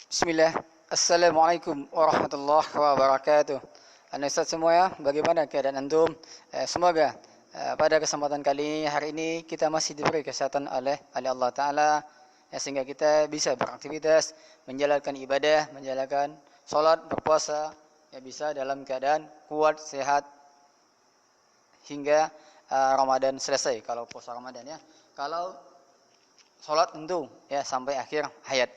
Bismillah. Assalamualaikum warahmatullahi wabarakatuh. Ustaz semua ya, bagaimana keadaan antum? Semoga pada kesempatan kali ini, hari ini kita masih diberi kesehatan oleh Allah Ta'ala, ya, sehingga kita bisa beraktivitas, menjalankan ibadah, menjalankan sholat, berpuasa, ya, bisa dalam keadaan kuat, sehat hingga Ramadan selesai. Kalau puasa Ramadan ya, kalau sholat tentu ya sampai akhir hayat.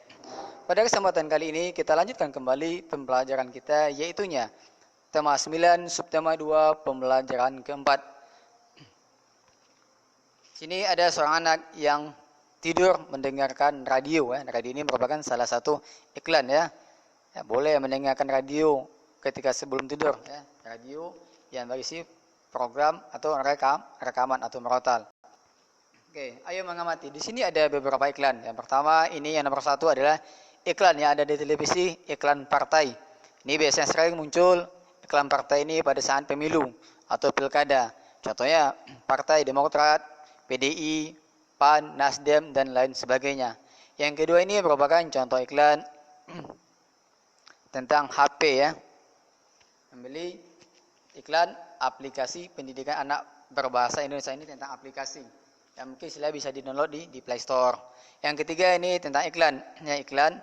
Pada kesempatan kali ini kita lanjutkan kembali pembelajaran kita, yaitunya tema 9 subtema 2 pembelajaran keempat. Sini ada seorang anak yang tidur mendengarkan radio ya. Radio ini merupakan salah satu iklan ya. Ya, boleh mendengarkan radio ketika sebelum tidur ya. Radio yang berisi program atau rekaman atau merotal. Oke, ayo mengamati. Di sini ada beberapa iklan. Yang pertama, ini yang nomor 1 adalah iklan yang ada di televisi, iklan partai. Ini biasanya sering muncul iklan partai ini pada saat pemilu atau pilkada. Contohnya Partai Demokrat, PDI, PAN, Nasdem, dan lain sebagainya. Yang kedua ini merupakan contoh iklan tentang HP ya. Membeli iklan aplikasi pendidikan anak berbahasa Indonesia, ini tentang aplikasi yang mungkin sila bisa di-download di Play Store. Yang ketiga ini tentang iklan, ya, iklan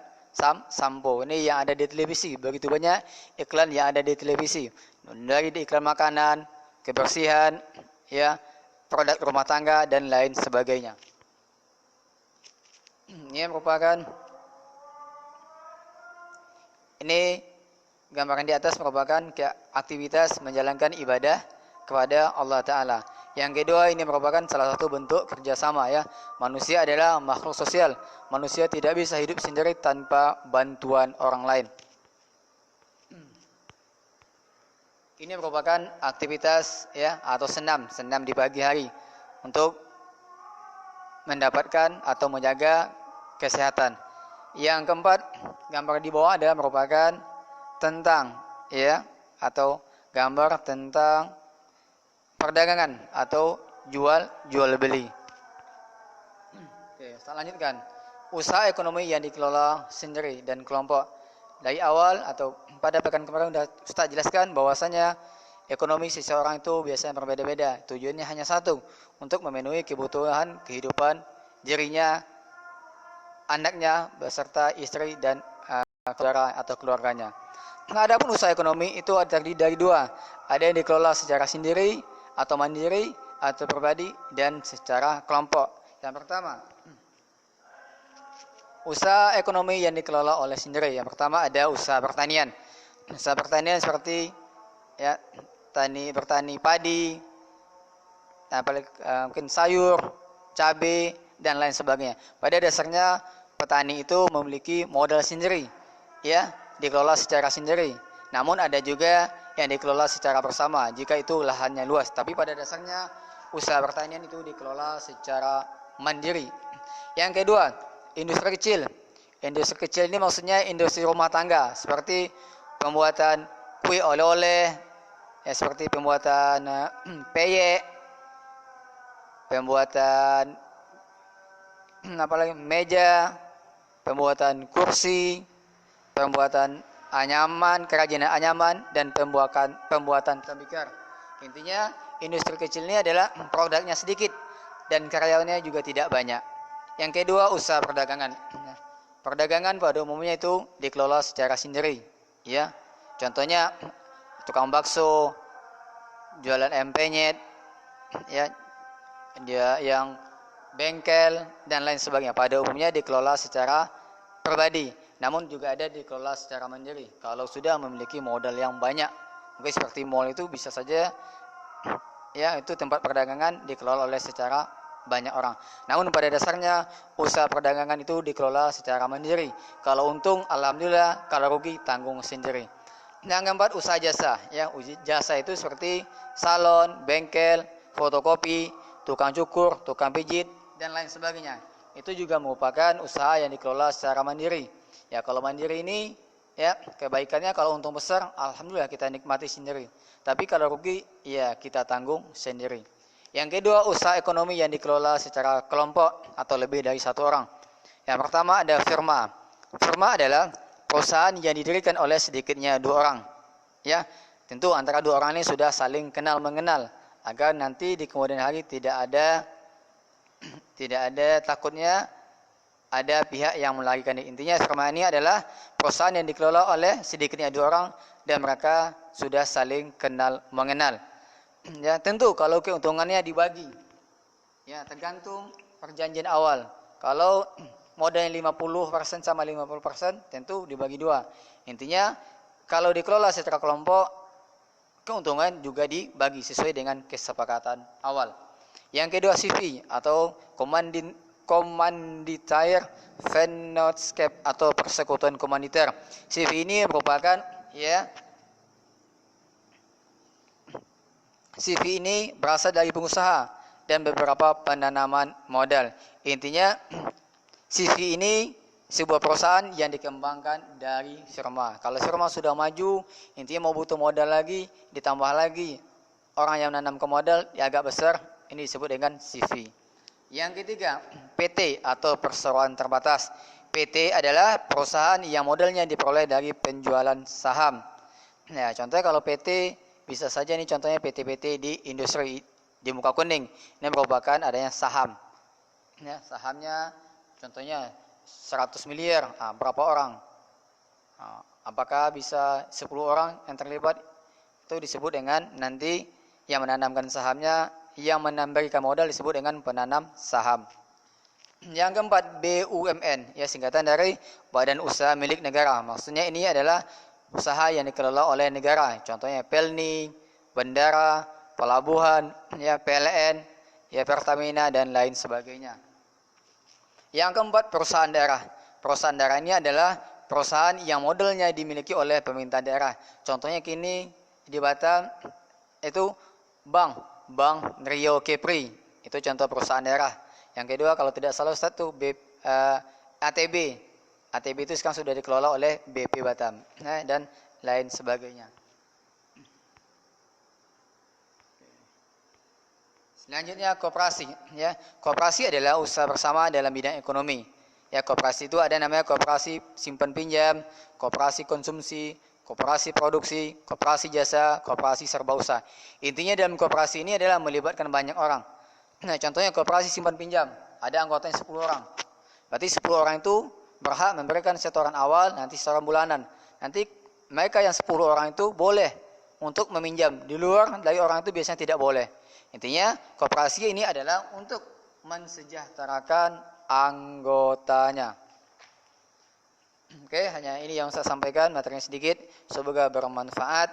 sampo. Ini yang ada di televisi. Begitu banyak iklan yang ada di televisi. Dari iklan makanan, kebersihan, ya, produk rumah tangga dan lain sebagainya. Ini merupakan, ini gambaran di atas merupakan aktivitas menjalankan ibadah kepada Allah Ta'ala. Yang kedua ini merupakan salah satu bentuk kerjasama ya. Manusia adalah makhluk sosial. Manusia tidak bisa hidup sendiri tanpa bantuan orang lain. Ini merupakan aktivitas ya atau senam di pagi hari untuk mendapatkan atau menjaga kesehatan. Yang keempat, gambar di bawah adalah merupakan tentang ya atau gambar tentang perdagangan atau jual beli. Oke, saya lanjutkan. Usaha ekonomi yang dikelola sendiri dan kelompok. Dari awal atau pada pekan kemarin sudah Ustaz jelaskan bahwasanya ekonomi seseorang itu biasanya berbeda-beda. Tujuannya hanya satu, untuk memenuhi kebutuhan kehidupan dirinya, anaknya beserta istri dan saudara atau keluarganya. Nah, adapun usaha ekonomi itu terdiri dari dua. Ada yang dikelola secara sendiri atau mandiri atau pribadi dan secara kelompok. Yang pertama, usaha ekonomi yang dikelola oleh sendiri. Yang pertama ada usaha pertanian. Usaha pertanian seperti ya bertani padi, mungkin sayur, cabai dan lain sebagainya. Pada dasarnya petani itu memiliki modal sendiri, ya, dikelola secara sendiri. Namun ada juga yang dikelola secara bersama jika itu lahannya luas. Tapi pada dasarnya usaha pertanian itu dikelola secara mandiri. Yang kedua, industri kecil. Industri kecil ini maksudnya industri rumah tangga seperti pembuatan kue oleh-oleh, ya, seperti pembuatan peyek, pembuatan meja, pembuatan kursi, pembuatan anyaman, kerajinan anyaman, dan pembuatan tembikar. Intinya industri kecil ini adalah produknya sedikit dan karyawannya juga tidak banyak. Yang kedua, usaha perdagangan. Perdagangan pada umumnya itu dikelola secara sendiri, ya. Contohnya tukang bakso, jualan empenyet, ya, dia yang bengkel dan lain sebagainya. Pada umumnya dikelola secara pribadi. Namun juga ada dikelola secara mandiri. Kalau sudah memiliki modal yang banyak, mungkin seperti mall itu bisa saja, ya, itu tempat perdagangan dikelola oleh secara banyak orang. Namun pada dasarnya usaha perdagangan itu dikelola secara mandiri. Kalau untung, alhamdulillah. Kalau rugi, tanggung sendiri. Yang keempat, usaha jasa. Ya, jasa itu seperti salon, bengkel, fotokopi, tukang cukur, tukang pijit dan lain sebagainya. Itu juga merupakan usaha yang dikelola secara mandiri. Ya, kalau mandiri ini ya kebaikannya kalau untung besar, alhamdulillah kita nikmati sendiri. Tapi kalau rugi, ya kita tanggung sendiri. Yang kedua, usaha ekonomi yang dikelola secara kelompok atau lebih dari satu orang. Yang pertama ada firma. Firma adalah perusahaan yang didirikan oleh sedikitnya 2 orang. Ya, tentu antara 2 orang ini sudah saling kenal mengenal agar nanti di kemudian hari tidak ada takutnya ada pihak yang melarikan diri. Intinya firma ini adalah perusahaan yang dikelola oleh sedikitnya 2 orang dan mereka sudah saling kenal mengenal. Ya, tentu kalau keuntungannya dibagi. Ya, tergantung perjanjian awal. Kalau modalnya 50% sama 50%, tentu dibagi 2. Intinya kalau dikelola secara kelompok, keuntungan juga dibagi sesuai dengan kesepakatan awal. Yang kedua CV atau Commanditaire Vennootschap atau persekutuan komanditer. CV ini merupakan CV ini berasal dari pengusaha dan beberapa penanaman modal. Intinya CV ini sebuah perusahaan yang dikembangkan dari firma. Kalau firma sudah maju, intinya mau butuh modal lagi, ditambah lagi orang yang menanam ke modal yang agak besar, ini disebut dengan CV. Yang ketiga, PT atau perseroan terbatas. PT adalah perusahaan yang modalnya diperoleh dari penjualan saham. Nah, contohnya kalau PT bisa saja nih contohnya PT-PT di industri di muka kuning. Ini merupakan adanya saham. Ya, sahamnya contohnya 100 miliar. Nah, berapa orang? Nah, apakah bisa 10 orang yang terlibat? Itu disebut dengan nanti yang menanamkan sahamnya, yang memberikan modal disebut dengan penanam saham. Yang keempat, BUMN, ya singkatan dari Badan Usaha Milik Negara. Maksudnya ini adalah usaha yang dikelola oleh negara. Contohnya Pelni, bandara, pelabuhan, ya PLN, ya Pertamina dan lain sebagainya. Yang keempat, perusahaan daerah. Perusahaan daerah ini adalah perusahaan yang modelnya dimiliki oleh pemerintah daerah. Contohnya kini di Batam itu Bank Rio Kepri. Itu contoh perusahaan daerah. Yang kedua kalau tidak salah Ustaz itu ATB. ATB itu sekarang sudah dikelola oleh BP Batam dan lain sebagainya. Selanjutnya koperasi, ya. Koperasi adalah usaha bersama dalam bidang ekonomi. Ya, koperasi itu ada namanya koperasi simpan pinjam, koperasi konsumsi, koperasi produksi, koperasi jasa, koperasi serba usaha. Intinya dalam koperasi ini adalah melibatkan banyak orang. Nah, contohnya koperasi simpan pinjam, ada anggotanya 10 orang. Berarti 10 orang itu berhak memberikan setoran awal, nanti setoran bulanan. Nanti mereka yang 10 orang itu boleh untuk meminjam. Di luar dari orang itu biasanya tidak boleh. Intinya koperasi ini adalah untuk mensejahterakan anggotanya. Oke, hanya ini yang saya sampaikan, materinya sedikit, semoga bermanfaat.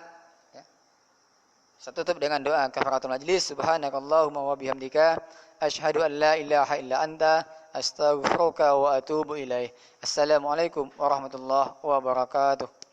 Saya tutup dengan doa kafaratul majlis. Subhanakallahumma wa bihamdika asyhadu an la ilaha illa anta astaghfiruka wa atubu ilaih. Assalamualaikum warahmatullahi wabarakatuh.